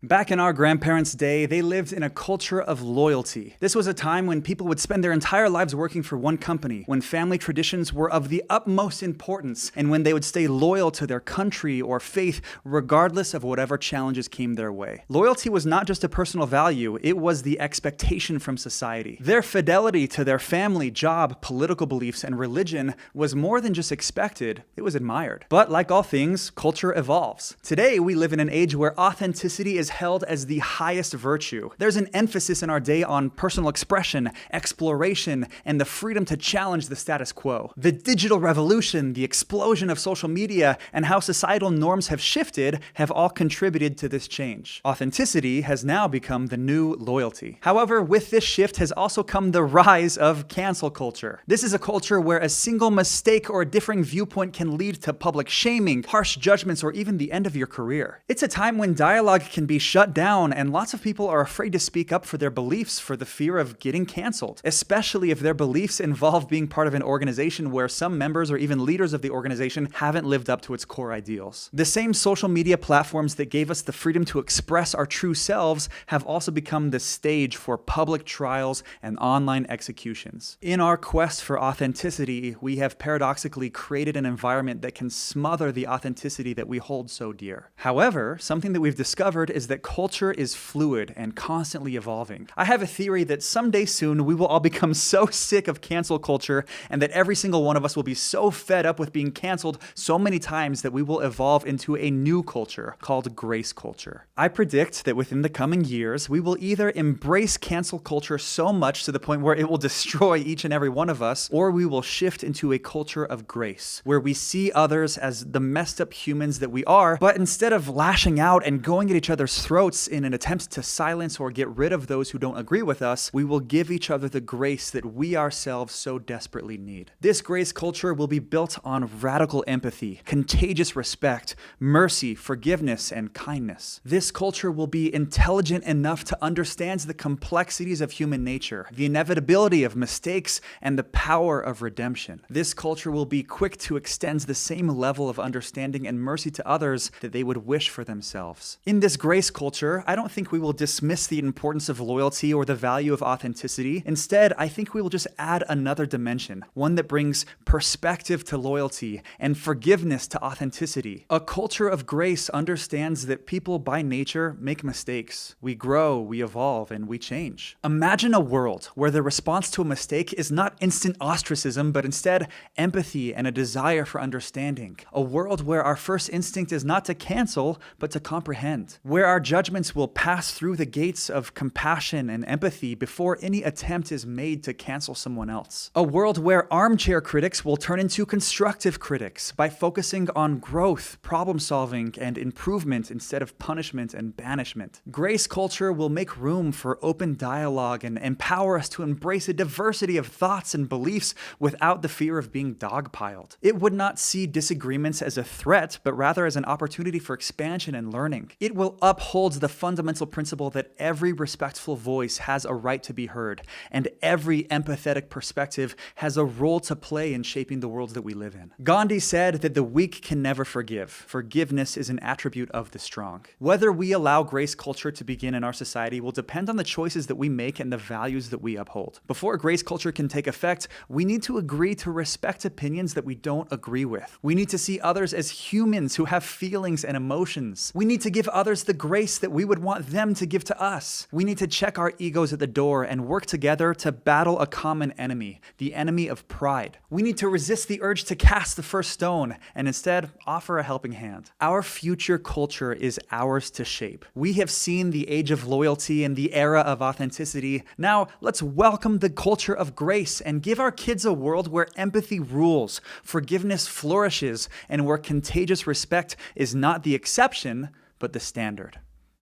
Back in our grandparents' day, they lived in a culture of loyalty. This was a time when people would spend their entire lives working for one company, when family traditions were of the utmost importance, and when they would stay loyal to their country or faith regardless of whatever challenges came their way. Loyalty was not just a personal value, it was the expectation from society. Their fidelity to their family, job, political beliefs, and religion was more than just expected, it was admired. But like all things, culture evolves. Today, we live in an age where authenticity is held as the highest virtue. There's an emphasis in our day on personal expression, exploration, and the freedom to challenge the status quo. The digital revolution, the explosion of social media, and how societal norms have shifted have all contributed to this change. Authenticity has now become the new loyalty. However, with this shift has also come the rise of cancel culture. This is a culture where a single mistake or a differing viewpoint can lead to public shaming, harsh judgments, or even the end of your career. It's a time when dialogue can be shut down, and lots of people are afraid to speak up for their beliefs for the fear of getting canceled, especially if their beliefs involve being part of an organization where some members or even leaders of the organization haven't lived up to its core ideals. The same social media platforms that gave us the freedom to express our true selves have also become the stage for public trials and online executions. In our quest for authenticity, we have paradoxically created an environment that can smother the authenticity that we hold so dear. However, something that we've discovered is that culture is fluid and constantly evolving. I have a theory that someday soon we will all become so sick of cancel culture and that every single one of us will be so fed up with being canceled so many times that we will evolve into a new culture called grace culture. I predict that within the coming years, we will either embrace cancel culture so much to the point where it will destroy each and every one of us, or we will shift into a culture of grace, where we see others as the messed up humans that we are, but instead of lashing out and going at each other's throats in an attempt to silence or get rid of those who don't agree with us, we will give each other the grace that we ourselves so desperately need. This grace culture will be built on radical empathy, contagious respect, mercy, forgiveness, and kindness. This culture will be intelligent enough to understand the complexities of human nature, the inevitability of mistakes, and the power of redemption. This culture will be quick to extend the same level of understanding and mercy to others that they would wish for themselves. In this grace culture, I don't think we will dismiss the importance of loyalty or the value of authenticity. Instead, I think we will just add another dimension, one that brings perspective to loyalty and forgiveness to authenticity. A culture of grace understands that people by nature make mistakes. We grow, we evolve, and we change. Imagine a world where the response to a mistake is not instant ostracism, but instead empathy and a desire for understanding. A world where our first instinct is not to cancel, but to comprehend. Where our judgments will pass through the gates of compassion and empathy before any attempt is made to cancel someone else. A world where armchair critics will turn into constructive critics by focusing on growth, problem solving, and improvement instead of punishment and banishment. Grace culture will make room for open dialogue and empower us to embrace a diversity of thoughts and beliefs without the fear of being dogpiled. It would not see disagreements as a threat, but rather as an opportunity for expansion and learning. It will uphold the fundamental principle that every respectful voice has a right to be heard, and every empathetic perspective has a role to play in shaping the world that we live in. Gandhi said that the weak can never forgive. Forgiveness is an attribute of the strong. Whether we allow grace culture to begin in our society will depend on the choices that we make and the values that we uphold. Before grace culture can take effect, we need to agree to respect opinions that we don't agree with. We need to see others as humans who have feelings and emotions. We need to give others the grace that we would want them to give to us. We need to check our egos at the door and work together to battle a common enemy, the enemy of pride. We need to resist the urge to cast the first stone and instead offer a helping hand. Our future culture is ours to shape. We have seen the age of loyalty and the era of authenticity. Now, let's welcome the culture of grace and give our kids a world where empathy rules, forgiveness flourishes, and where contagious respect is not the exception, but the standard.